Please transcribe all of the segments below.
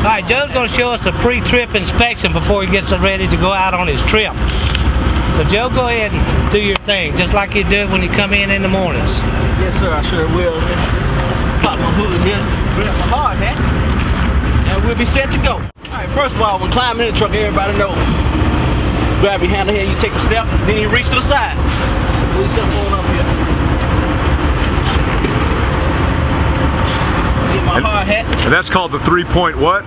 Alright, Joe's going to show us a pre-trip inspection before he gets ready to go out on his trip. So Joe, go ahead and do your thing, just like you do when you come in the mornings. Yes, sir, I sure will. Pop my hood here, grab my hard hat, and we'll be set to go. Alright, first of all, when climbing in the truck, everybody knows. Grab your handle here, you take a step, then you reach to the side. Put yourself on up here. Get my hard hat. And that's called the 3-point what?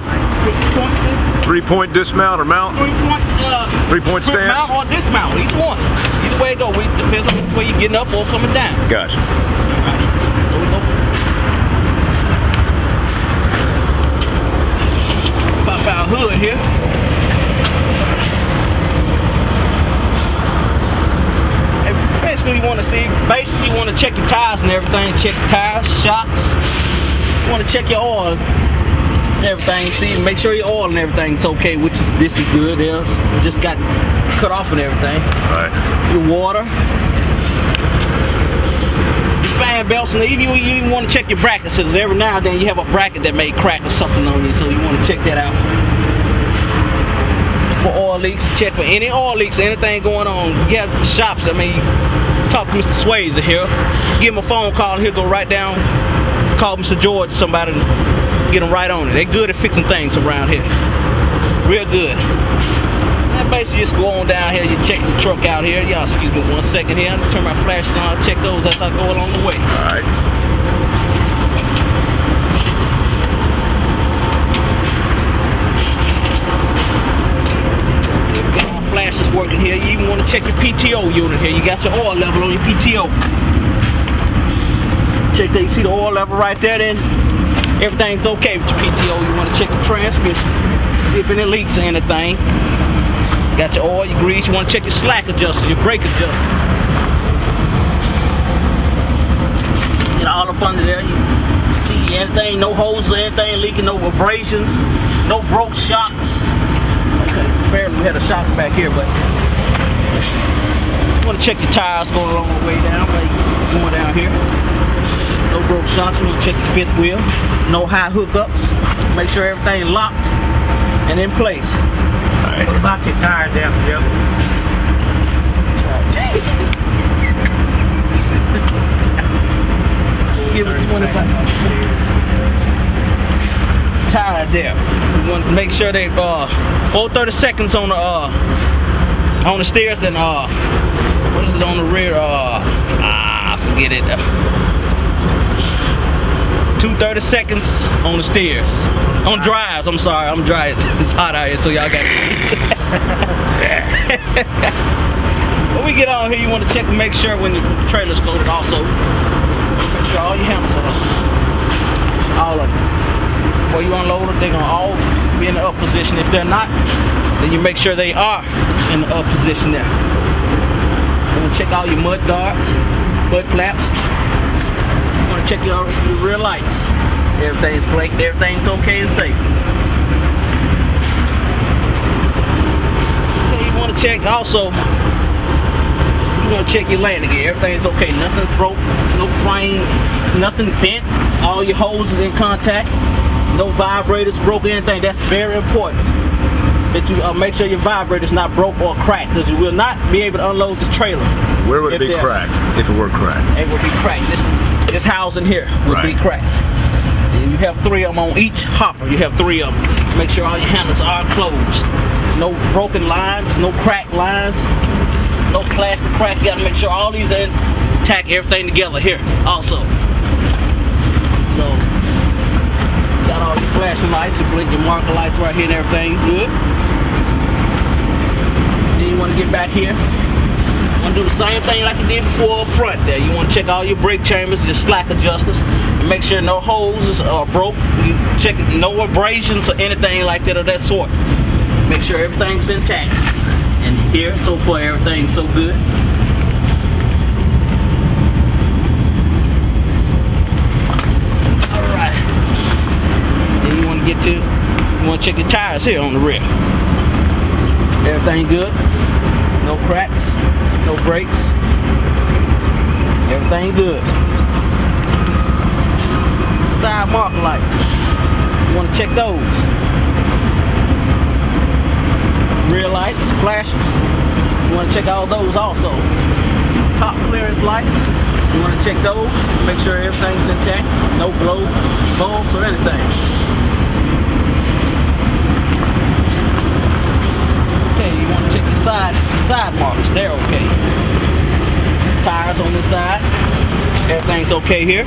3-point dismount or mount? 3-point stance? Mount or dismount, each one. Either way it go, it depends on which way you're getting up or coming down. Gotcha. Alright, so we go. Pop our hood here. You want to see, basically you want to check your tires and everything, check your tires, shocks, you want to check your oil, everything, see, make sure your oil and everything's okay, which is, this is good, else just got cut off and everything. Right. Your water, your fan belts, and even you even want to check your brackets, because every now and then you have a bracket that may crack or something on you, so you want to check that out. For oil leaks, check for any oil leaks, anything going on. You have shops, I mean, talk to Mr. Swayze here, give him a phone call, he'll go right down, call Mr. George, somebody, get him right on it. They're good at fixing things around here, real good. And basically just go on down here, you check the truck out here. Y'all excuse me 1 second here, turn my flash on, check those as I go along the way. Alright. Flash is working here. You even want to check your PTO unit here. You got your oil level on your PTO. Check that. You see the oil level right there, then everything's okay with your PTO. You want to check the transmission, see if any leaks or anything. Got your oil, your grease. You want to check your slack adjuster, your brake adjuster. Get all up under there. You see anything, no holes or anything leaking, no abrasions, no broke shocks. Barely had the shocks back here, but you want to check your tires going along the way down, like going down here. No broke shocks. You want to check the fifth wheel. No high hookups. Make sure everything locked and in place. All right. Lock your tires down, Joe. Give it 25. Tire there. We want to make sure they 4/30 seconds on the stairs and what is it on the rear? Forget it. 2:30 seconds on the stairs. On drives. I'm sorry. I'm dry. It's hot out here, so y'all got. When we get on here, you want to check and make sure when the trailer's loaded. Also, make sure all your handles are on. All of them. Before you unload them, they're gonna all be in the up position. If they're not, then you make sure they are in the up position there. You want to check all your mud guards, mud flaps. You want to check your rear lights. Everything's blinking, everything's okay and safe. Okay, you want to check also. You want to check your landing gear. Everything's okay. Nothing's broke. No frame. Nothing bent. All your hoses in contact. No vibrators broke, anything. That's very important that you make sure your vibrator's not broke or cracked, because you will not be able to unload this trailer. Where would it be cracked if it were cracked? It would be cracked. This housing here would be cracked. And you have 3 of them on each hopper. You have 3 of them. Make sure all your handles are closed. No broken lines, no cracked lines, no plastic crack. You got to make sure all these are intact, everything together here also. So. Got all your flashing lights, your blink, your marker lights right here and everything. Good. Then you want to get back here. You want to do the same thing like you did before up front there. You want to check all your brake chambers, your slack adjusters, and make sure no holes are broke. You check no abrasions or anything like that of that sort. Make sure everything's intact. And here, so far, everything's so good. You want to check your tires here on the rear. Everything good. No cracks. No brakes. Everything good. Side marker lights. You want to check those. lights, flashers. You want to check all those also. Top clearance lights. You want to check those. Make sure everything's intact. No glow, bulbs, or anything. Okay, you want to check your side markers. They're okay. Tires on this side. Everything's okay here.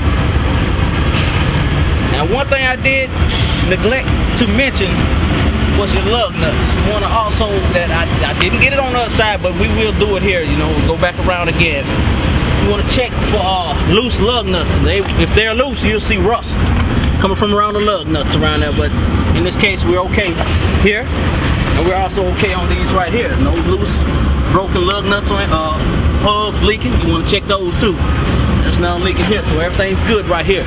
Now, one thing I did neglect to mention was your lug nuts. You want to also, that I didn't get it on the other side, but we will do it here, you know, go back around again. You want to check for loose lug nuts. If they're loose, you'll see rust coming from around the lug nuts around there, but in this case, we're okay here, and we're also okay on these right here. No loose, broken lug nuts on it, hubs leaking. You want to check those too. There's nothing leaking here, so everything's good right here.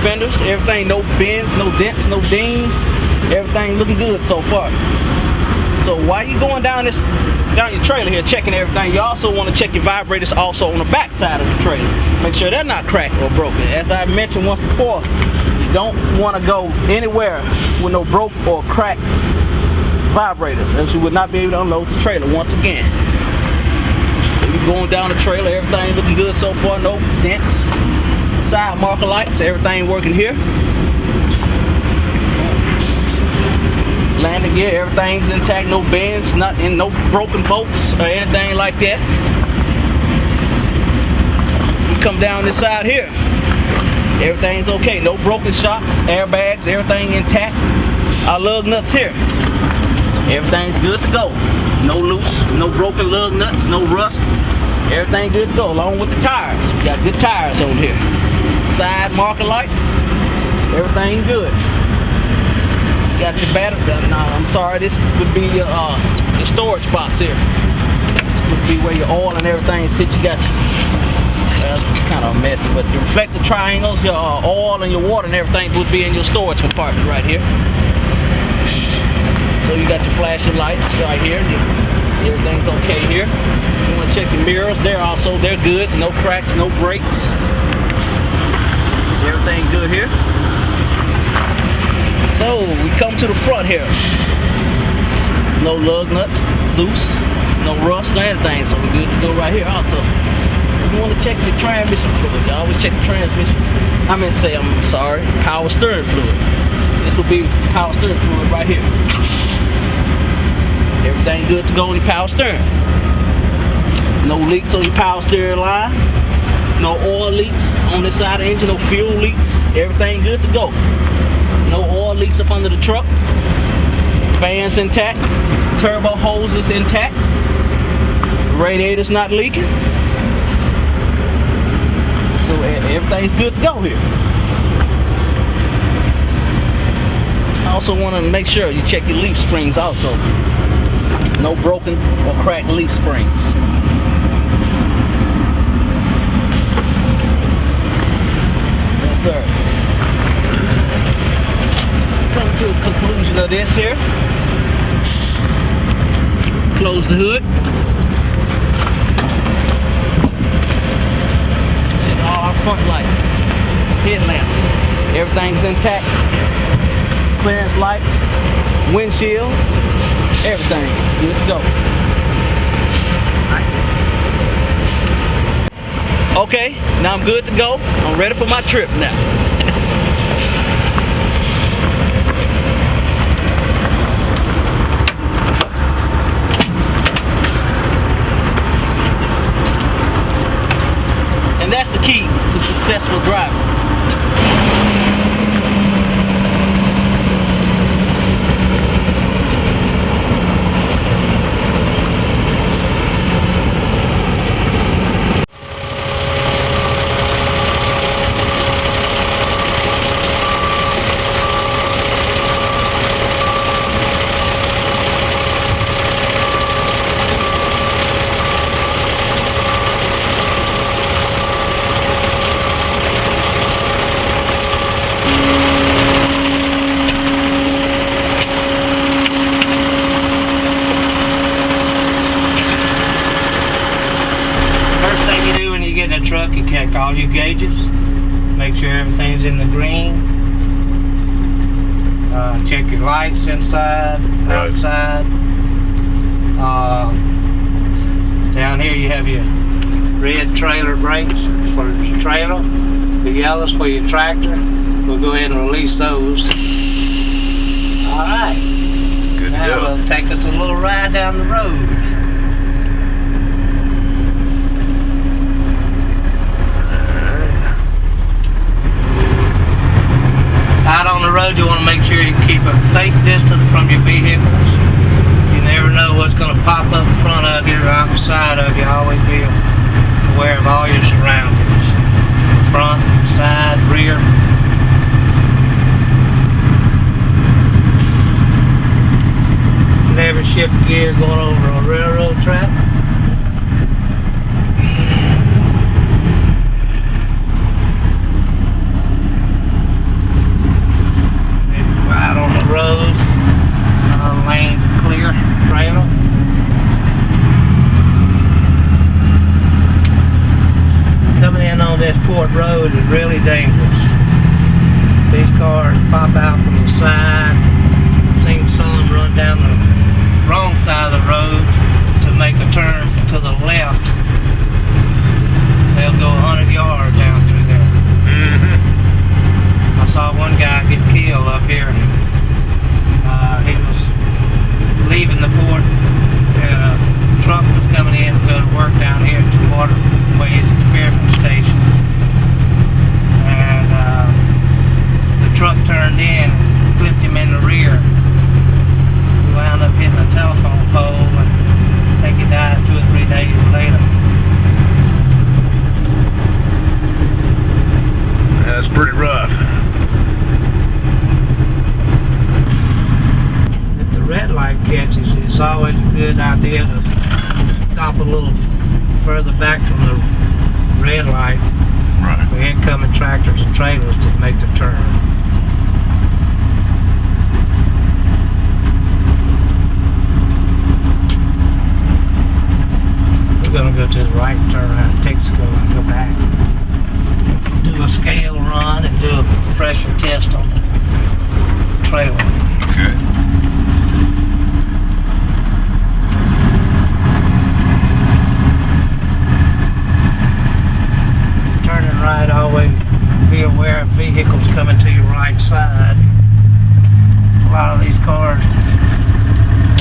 Fenders, everything, no bends, no dents, no dings. Everything looking good so far. So while you going down your trailer here, checking everything, you also want to check your vibrators also on the back side of the trailer. Make sure they're not cracked or broken. As I mentioned once before, you don't want to go anywhere with no broke or cracked vibrators, as you would not be able to unload the trailer once again. You're going down the trailer, everything looking good so far, no dents. Side marker lights, everything working here. Landing gear, everything's intact, no bends, no broken bolts or anything like that. You come down this side here, everything's okay, no broken shocks, airbags, everything intact. Our lug nuts here, everything's good to go. No loose, no broken lug nuts, no rust. Everything good to go, along with the tires. We got good tires on here. Side marker lights, everything good. Got your battery. No, I'm sorry, this would be your storage box here. This would be where your oil and everything sits. You got that's kind of messy, but your reflector triangles, your oil and your water and everything would be in your storage compartment right here. So you got your flashing lights right here. Everything's okay here. You want to check your mirrors. They're good. No cracks, no breaks. Everything good here. So we come to the front here. No lug nuts loose, no rust or anything. So we're good to go right here also. You want to check your transmission fluid. You always check the transmission. Power steering fluid. This will be power steering fluid right here. Everything good to go on your power steering. No leaks on your power steering line. No oil leaks on this side of the engine. No fuel leaks. Everything good to go. No oil leaks up under the truck. Fans intact. Turbo hose is intact. Radiator's not leaking. So everything's good to go here. I also want to make sure you check your leaf springs also. No broken or cracked leaf springs. Yes, sir. Come to a conclusion of this here. Close the hood. Check all our front lights, headlamps, everything's intact. Clearance lights, windshield, everything is good to go. Okay, now I'm good to go. I'm ready for my trip now. And that's the key to successful driving. Truck, you check all your gauges, make sure everything's in the green, check your lights inside, outside, Down here you have your red trailer brakes for the trailer, the yellows for your tractor. We'll go ahead and release those. Alright, Good to now go. we'll take us a little ride down the road. Out on the road, you want to make sure you keep a safe distance from your vehicles. You never know what's going to pop up in front of you or out the side of you. Always be aware of all your surroundings. Front, side, rear. Never shift gear going over a railroad track. Out on the road, lanes are clear, trailer. Coming in on this port road is really dangerous. These cars pop out from the side. I've seen some run down the wrong side of the road to make a turn to the left. They'll go 100 yards down through there. I saw one guy get killed up here. He was leaving the port. A truck was coming in to go to work down here at the Waterways Experiment Station. And the truck turned in and flipped him in the rear. He wound up hitting a telephone pole, and I think he died 2 or 3 days later. That's pretty rough. If the red light catches you, it's always a good idea to stop a little further back from the red light Right. for incoming tractors and trailers to make the turn. We're going to go to the right and turn around in Texaco and go back. Do a scale run and do a pressure test on the trailer. Okay. Turning right, always be aware of vehicles coming to your right side. A lot of these cars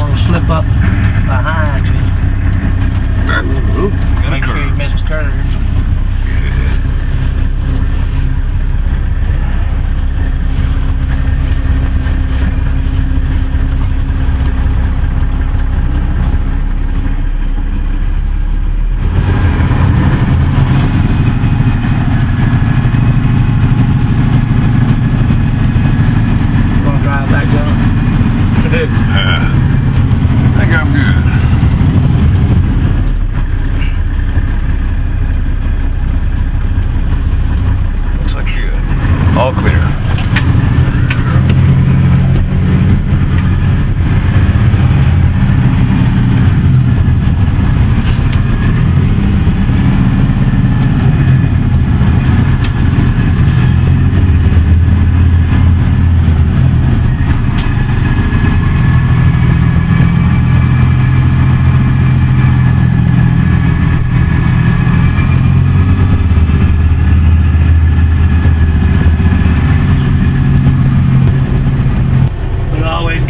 will slip up behind you. Make sure you miss the curves. Gonna drive back down. I think I'm good. Looks like good. All clear.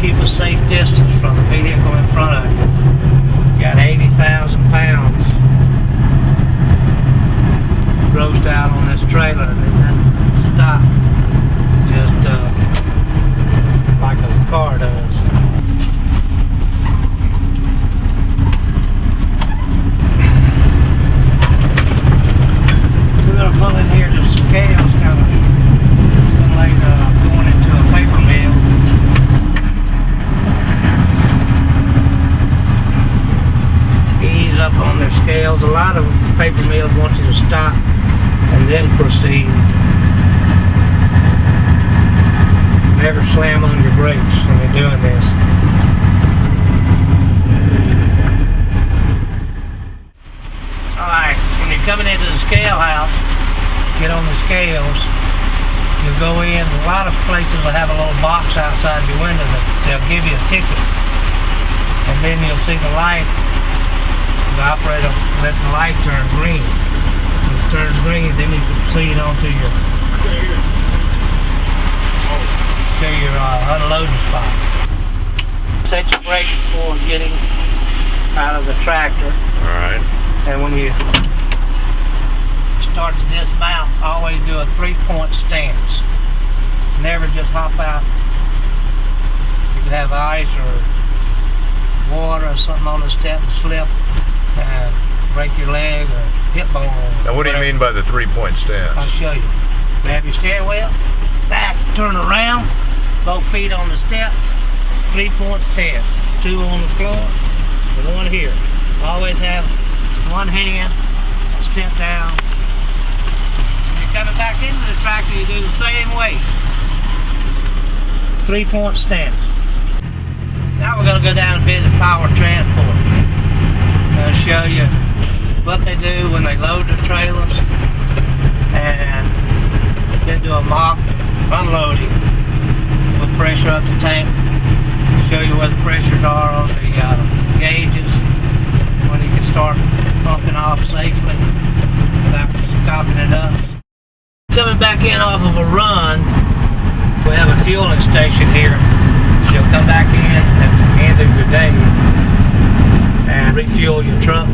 Keep a safe distance from the vehicle in front of you. Got 80,000 pounds grossed out on this trailer, and it doesn't stop just like a car does. We're going to pull in here to scales, kind of like going into a paper mill. Ease up on their scales. A lot of paper mills want you to stop and then proceed. Never slam on your brakes when you're doing this. Alright, when you're coming into the scale house, get on the scales. You'll go in. A lot of places will have a little box outside your window that they'll give you a ticket. and then you'll see the light. The operator let the light turn green. When it turns green, then you can proceed on to your unloading spot. Set your brakes before getting out of the tractor. Alright. And when you start to dismount, always do a 3-point stance. Never just hop out. You could have ice or water or something on the step and slip and break your leg or hip bone. Now what do you mean by the 3-point stance? I'll show you. You have your steering wheel, back, turn around, both feet on the steps, 3-point stance. 2 on the floor, and 1 here. Always have one hand, step down. When you're coming back into the tractor, you do the same way. 3-point stance. Now we're going to go down and visit Power Transport. I'll show you what they do when they load the trailers and then do a mock unloading with pressure up the tank. Show you where the pressures are on the gauges when you can start pumping off safely without stopping it up. Coming back in off of a run, we have a fueling station here. You'll come back in at the end of your day and refuel your truck,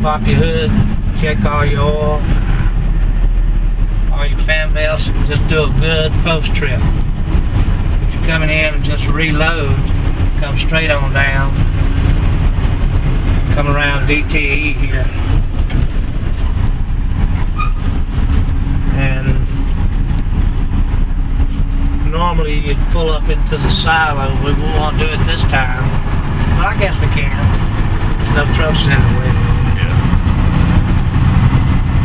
pop your hood, check all your oil, all your fan belts, and just do a good post trip. If you're coming in and just reload, come straight on down, come around DTE here, and normally you'd pull up into the silo. We won't do it this time, but I guess we can. No trucks in the way. Yeah.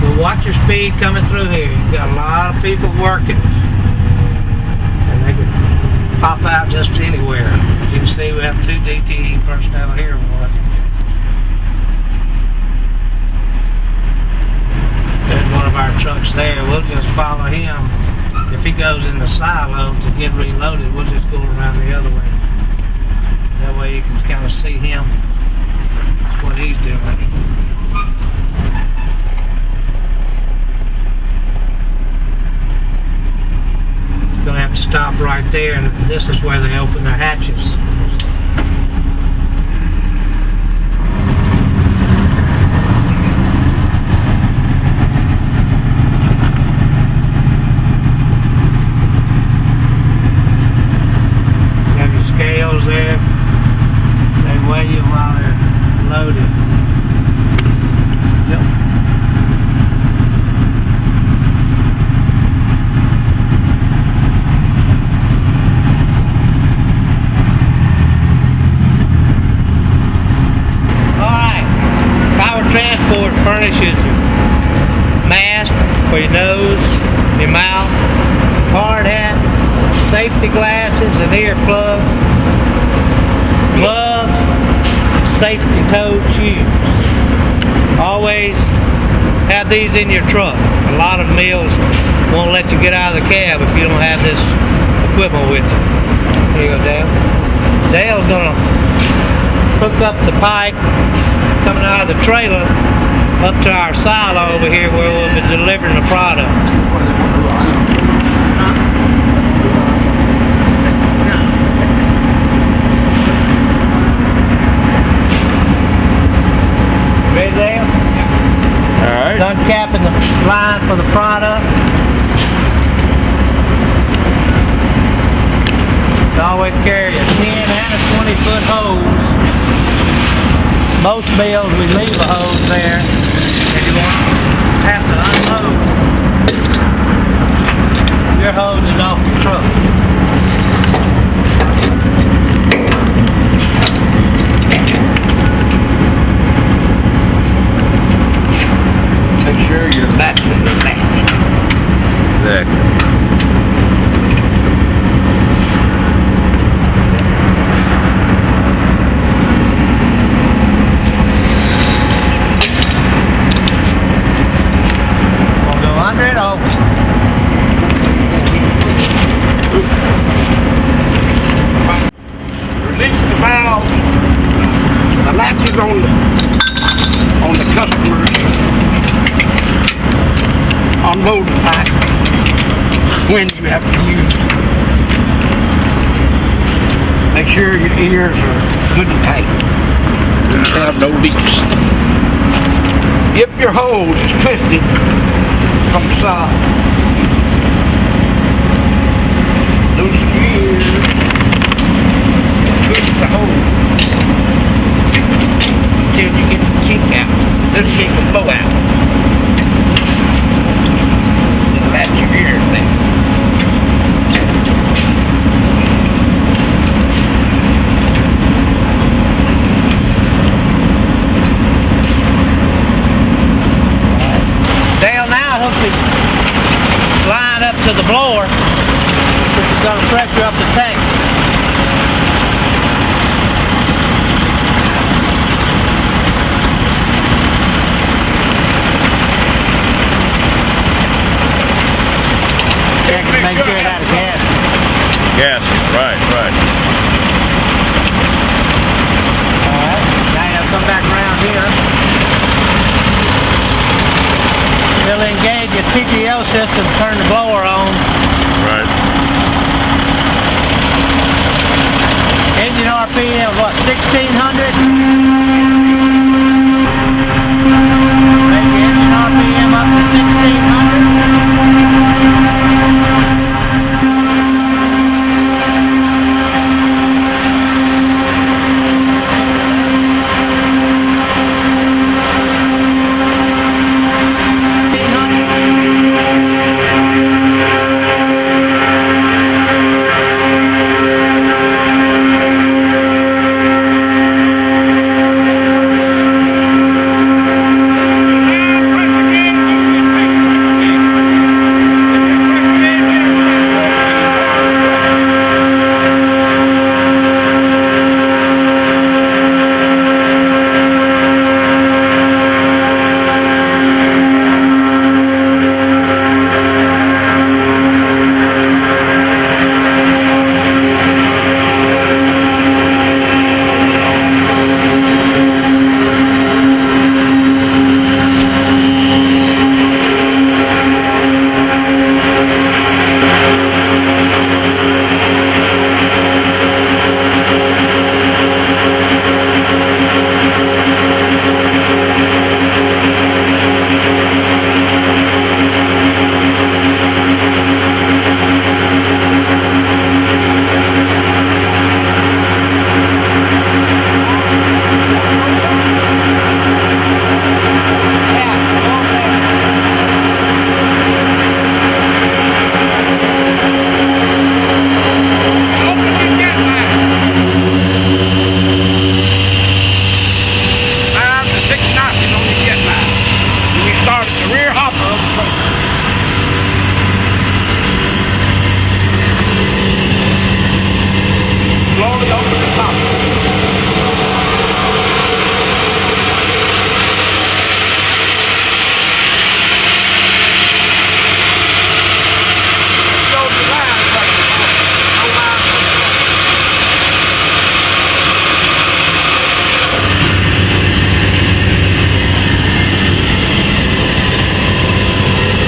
Well, watch your speed coming through here. You've got a lot of people working, and they can pop out just anywhere. As you can see, we have 2 DTE personnel here working. There's one of our trucks there. We'll just follow him. If he goes in the silo to get reloaded, we'll just go around the other way. That way you can kind of see him. That's what he's doing. You're going to have to stop right there, and this is where they open their hatches. Scales there, they weigh you while they're loaded. Yep. Alright, Power Transport furnishes mask for your nose, your mouth, hard hat, safety glasses and earplugs, gloves, safety toed shoes. Always have these in your truck. A lot of mills won't let you get out of the cab if you don't have this equipment with you. Here you go, Dale. Dale's gonna hook up the pipe coming out of the trailer up to our silo over here where we'll be delivering the product. Ready, Dale? Alright. It's uncapping the line for the product. You always carry a 10 and a 20-foot hose. Most mills we leave a hose there, and you won't have to unload your hoses off the truck. Make sure your battery is matched. Exactly. We'll go under it over. Release the valve The latch is on the customer's unloading pack when you have to use it. Make sure your ears are good and tight. Have no leaks. If your hose is twisted from the side, loosen your ears and twist the hose until you get the kink out. This kink will blow out. And that's your ears then. Line up to the blower, which is going to pressure up the tank. Check to make sure it had a gasket. Gasket, right. Alright, now you'll come back around here. It'll engage your PTO system, turn the blower on. Right. Engine RPM, what, 1600? Make the engine RPM up to 1600.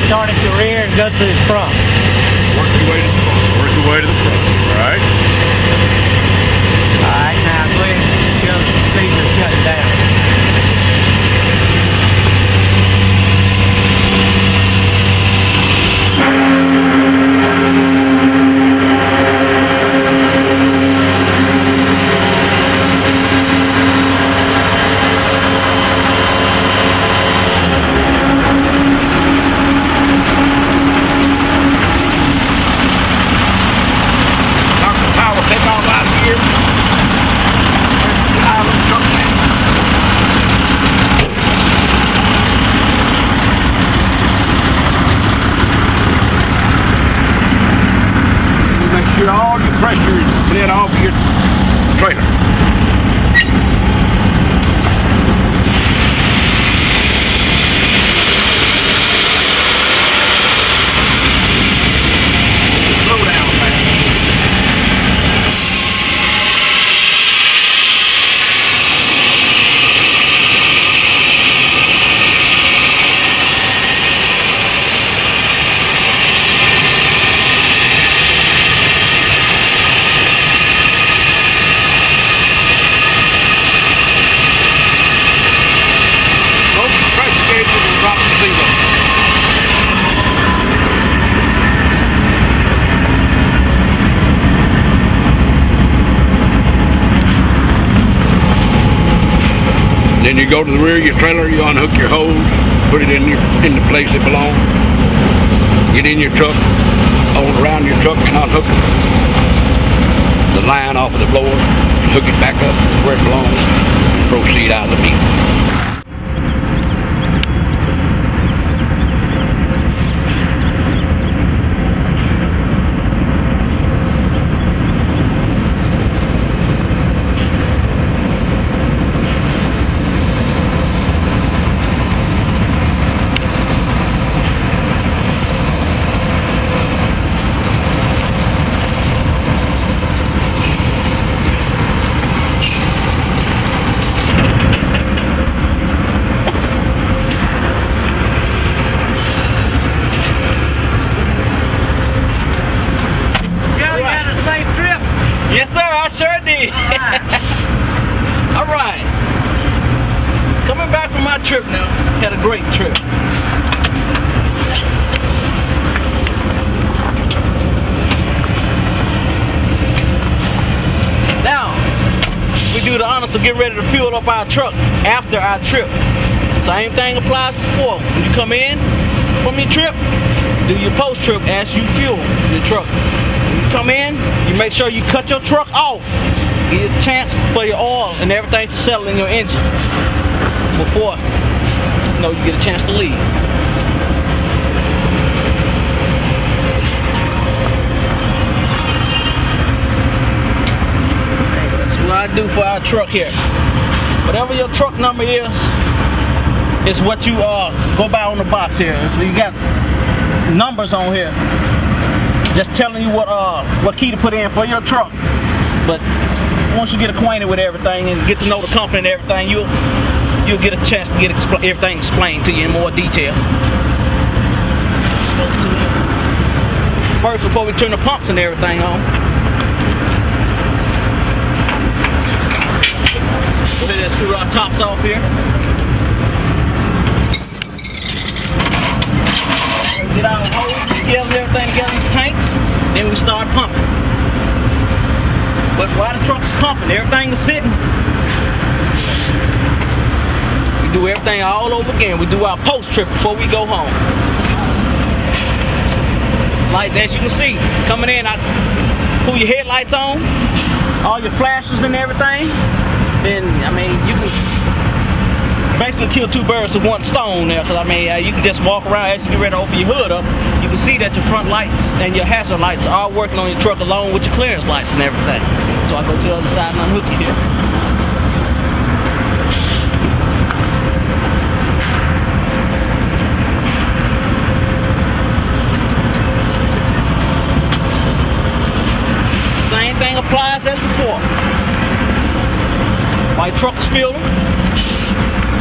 Start at your rear and go to the front. Work your way to the front. All right. Alright, now go ahead and show the procedure, shut it down. All your pressure is slid off your trailer. Slow down, man. Then you go to the rear of your trailer, you unhook your hose, put it in the place it belongs. Get in your truck, hold around your truck and unhook the line off of the blower, hook it back up where it belongs, and proceed out of the meter. Yes, sir, I sure did. All right. Coming back from my trip now. Had a great trip. Now, we do the honors to get ready to fuel up our truck after our trip. Same thing applies before. When you come in from your trip, do your post-trip as you fuel your truck. Come in, you make sure you cut your truck off. Give a chance for your oil and everything to settle in your engine before you get a chance to leave. That's what I do for our truck here. Whatever your truck number is what you go by on the box here. So you got numbers on here. Just telling you what key to put in for your truck. But once you get acquainted with everything and get to know the company and everything, you'll get a chance to get everything explained to you in more detail. First, before we turn the pumps and everything on, go ahead and screw our tops off here. Get our hose together, everything together in the tanks, then we start pumping. But while the truck's pumping, everything is sitting, we do everything all over again. We do our post-trip before we go home. Lights, as you can see, coming in, I pull your headlights on, all your flashes and everything, then, you can basically kill two birds with one stone there, because you can just walk around as you get ready to open your hood up. You can see that your front lights and your hazard lights are working on your truck along with your clearance lights and everything. So I go to the other side and unhook it here. Same thing applies as before. My truck is fueling.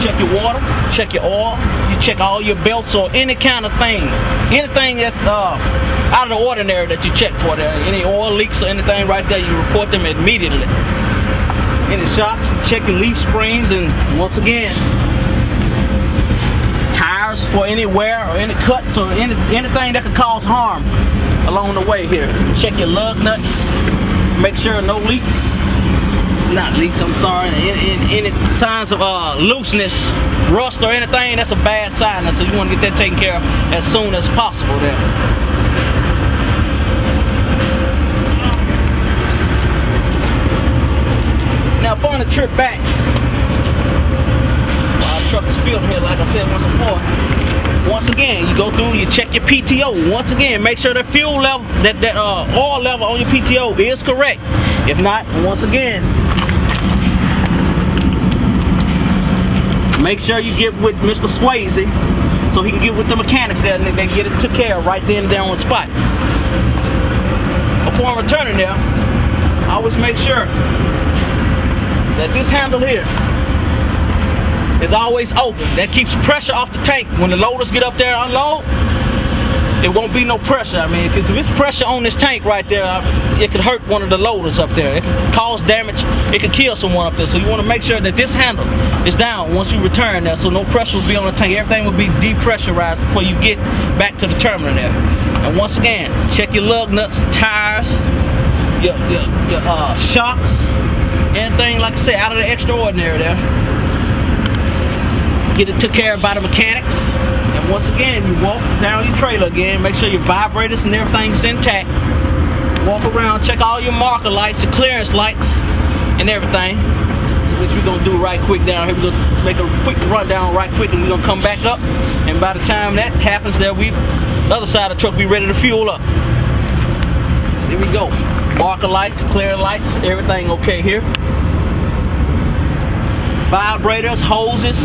Check your water, check your oil, you check all your belts or any kind of thing. Anything that's out of the ordinary that you check for there. Any oil leaks or anything right there, you report them immediately. Any shocks, check your leaf springs, and once again, tires for any wear or any cuts or anything that could cause harm along the way here. Check your lug nuts, make sure no leaks. Not leaks, I'm sorry. Any signs of looseness, rust or anything, that's a bad sign. So you want to get that taken care of as soon as possible there. Now upon the trip back, while the truck is filled here, like I said once before, once again, you go through, you check your PTO. Once again, make sure the fuel level, that oil level on your PTO is correct. If not, once again, make sure you get with Mr. Swayze so he can get with the mechanics there and they get it took care of right then and there on the spot. Upon returning there, I always make sure that this handle here is always open. That keeps pressure off the tank. When the loaders get up there and unload, it won't be no pressure. Because if it's pressure on this tank right there, it could hurt one of the loaders up there. It could cause damage. It could kill someone up there. So you want to make sure that this handle is down once you return there, so no pressure will be on the tank. Everything will be depressurized before you get back to the terminal there. And once again, check your lug nuts, tires, your shocks, anything like I said out of the extraordinary there. get it took care of by the mechanics. And once again, you walk down your trailer again, make sure your vibrators and everything's intact. Walk around, check all your marker lights, your clearance lights, and everything. So which we're gonna do right quick down here. We're gonna make a quick rundown right quick, and we're gonna come back up. And by the time that happens, the other side of the truck be ready to fuel up. So here we go. Marker lights, clear lights, everything okay here. Vibrators, hoses,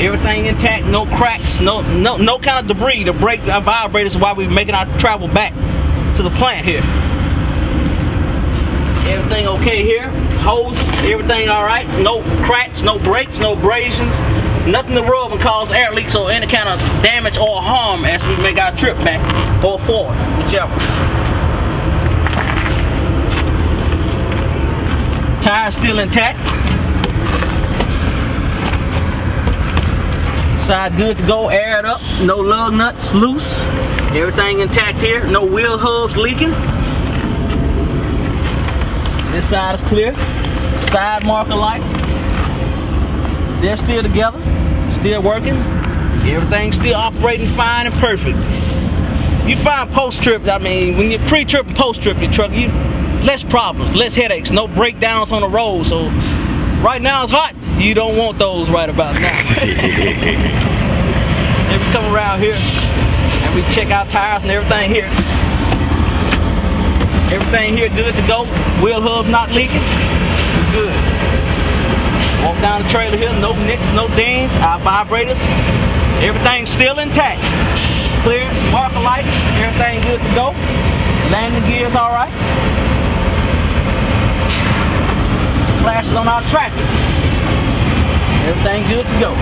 everything intact, no cracks, no kind of debris to break our vibrators while we're making our travel back to the plant here. Everything okay here. Hoses, everything alright. No cracks, no breaks, no abrasions. Nothing to rub and cause air leaks or any kind of damage or harm as we make our trip back or forward, whichever. Tires still intact. Side good to go, aired up, no lug nuts loose. Everything intact here, no wheel hubs leaking. This side is clear. Side marker lights, they're still together, still working. Everything's still operating fine and perfect. You find post-trip, I mean, when you pre-trip and post-trip your truck, you less problems, less headaches, no breakdowns on the road. So right now it's hot, you don't want those right about now. Then we come around here and we check our tires and everything here. Everything here good to go. Wheel hubs not leaking. Good. Walk down the trailer here, no nicks, no dings. Our vibrators, everything's still intact. Clearance, marker lights, everything good to go. Landing gears all right. Flashes on our tractors. Everything good to go.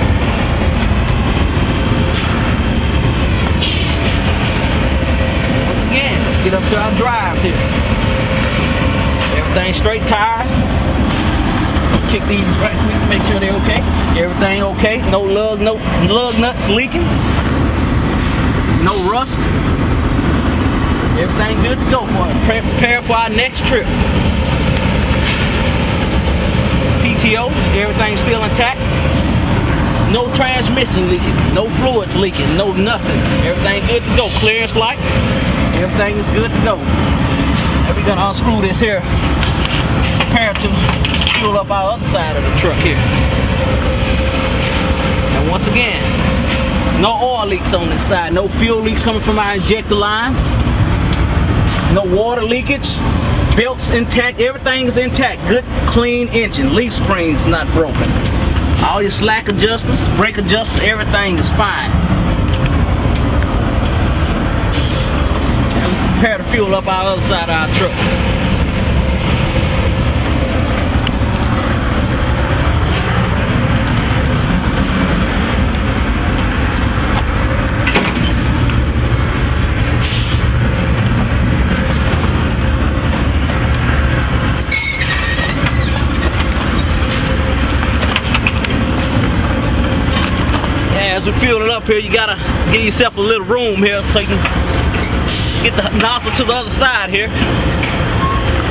Once again, let's get up to our drives here. Everything straight, tires. Kick these right quick to make sure they're okay. Everything okay. No lug nuts leaking. No rust. Everything good to go for it. Prepare for our next trip. PTO, everything's still intact. No transmission leaking, no fluids leaking, no nothing. Everything good to go. Clearance lights, everything is good to go. And we're gonna unscrew this here. Prepare to fuel up our other side of the truck here. And once again, no oil leaks on this side, no fuel leaks coming from our injector lines, no water leakage. Belts intact, everything is intact. Good, clean engine. Leaf springs not broken. All your slack adjusters, brake adjusters, everything is fine. And we prepare to fuel up our other side of our truck. As we fuel it up here, you gotta give yourself a little room here so you can get the nozzle to the other side here.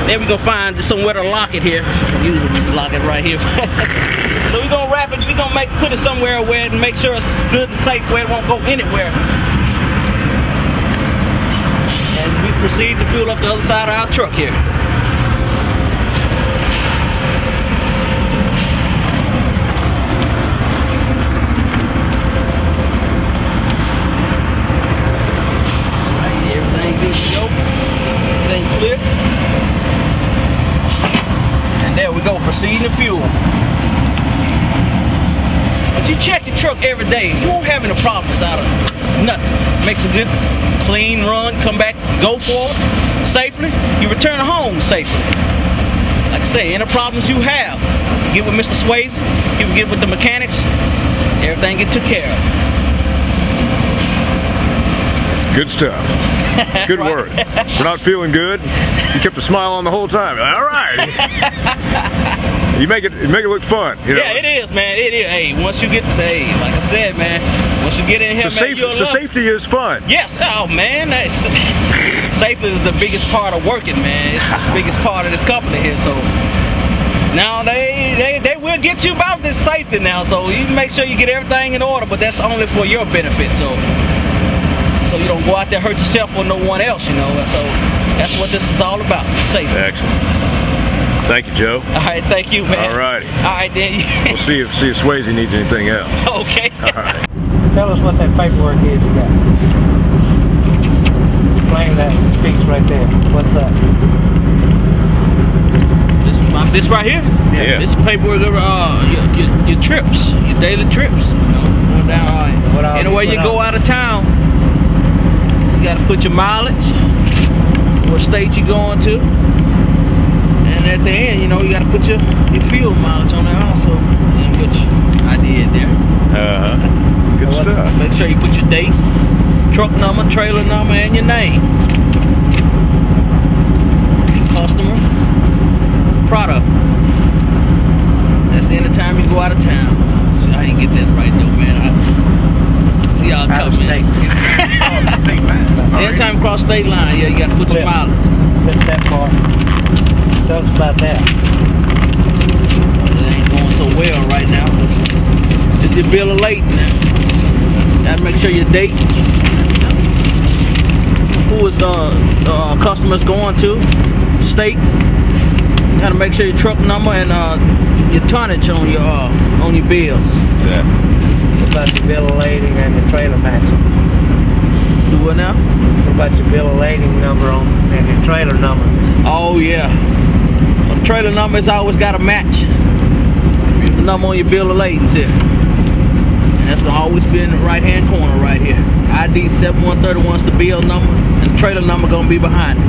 Then we're gonna find somewhere to lock it here. Usually we lock it right here. So we're gonna wrap it, we're gonna put it somewhere where and make sure it's good and safe where it won't go anywhere. And we proceed to fuel up the other side of our truck here. Clear. And there we go, proceeding to fuel. But you check your truck every day, you won't have any problems out of it. Nothing. Makes a good, clean run, come back, go forward safely, you return home safely. Like I say, any problems you have, you get with Mr. Swayze, you get with the mechanics, everything get took care of. Good stuff. Good work. We're not feeling good. You kept a smile on the whole time. All right. You make it look fun. You know? Yeah, it is, man. It is. Hey, once you get to like I said, man, once you get in here, so safety is fun. Yes. Oh, man. Safety is the biggest part of working, man. It's the biggest part of this company here. So now they will we'll get you about this safety now. So you make sure you get everything in order, but that's only for your benefit. So you don't go out there hurt yourself or no one else, you know. So that's what this is all about, safety. Excellent. Thank you, Joe. All right, thank you, man. All righty. All right, then. We'll see if Swayze needs anything else. Okay. All right. Tell us what that paperwork is you got. Explain that piece right there. What's that? This right here? Yeah. This paperwork of your trips, your daily trips. You know, going down. Anywhere you go out of town, you got to put your mileage, what state you're going to, and at the end, you know, you got to put your fuel mileage on there also, which I did there. Good stuff. Make sure you put your date, truck number, trailer number, and your name. Customer, product. That's the time you go out of town. See how you get that right though, man. I see y'all coming. Anytime you cross state line, yeah, you got to put your mileage. Flip that part. Tell us about that. It ain't going so well right now. It's your bill of lading now. Gotta make sure your date, who is customers going to, state. Gotta make sure your truck number and your tonnage on your bills. Yeah. What about your bill of lading and your trailer maximum? Do what now? What about your bill of lading number and your trailer number? Oh yeah. Well, the trailer number has always got to match the number on your bill of lading here. And that's gonna always be in the right hand corner right here. ID 7131 is the bill number, and the trailer number gonna be behind it.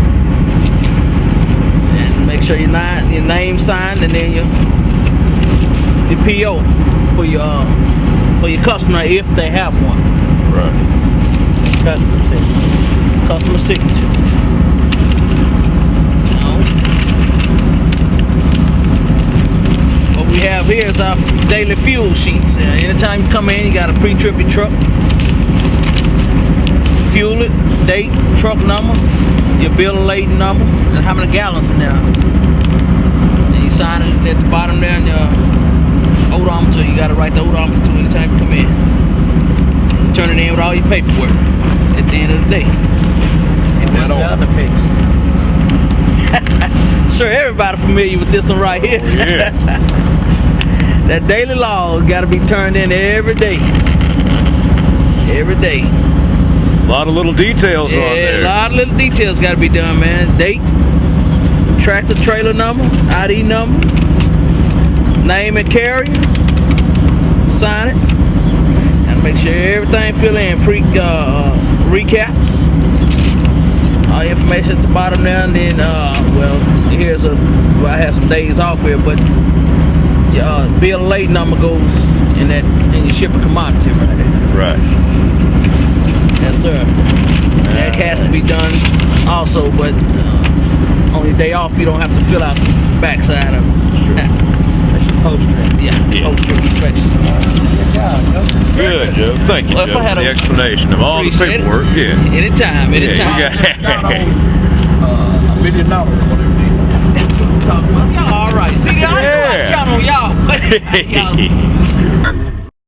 And make sure your name signed, and then your PO for your customer if they have one. Right. Customer signature. Customer signature. What we have here is our daily fuel sheets. Anytime you come in, you got to pre-trip your truck, fuel it, date, truck number, your bill of lading number, and how many gallons in there. Then you sign it at the bottom there, and your odometer. You got to write the odometer anytime you come in. Turn it in with all your paperwork at the end of the day. And what's the other piece? Sure, everybody familiar with this one right here. Oh, yeah. That daily log got to be turned in every day. Every day. A lot of little details on there. A lot of little details got to be done, man. Date, tractor trailer number, ID number, name and carrier, sign it, and make sure everything fill in. Recaps, all the information at the bottom there, and then well, I had some days off here, but your bill of lading number goes in your shipping commodity right there. Right. Yes, sir. That has to be done also, but on your day off, you don't have to fill out the backside of it. Sure. That's your post-trip. Yeah. Post-trip inspection. Good job, Joe. Good, Joe. Thank you, Well, if Joe, I had for the a- explanation of all the Appreciate it. paperwork. Yeah. Anytime. Yeah, you got- $1 million, whatever it is. All right. See, I Yeah. count on y'all. Y'all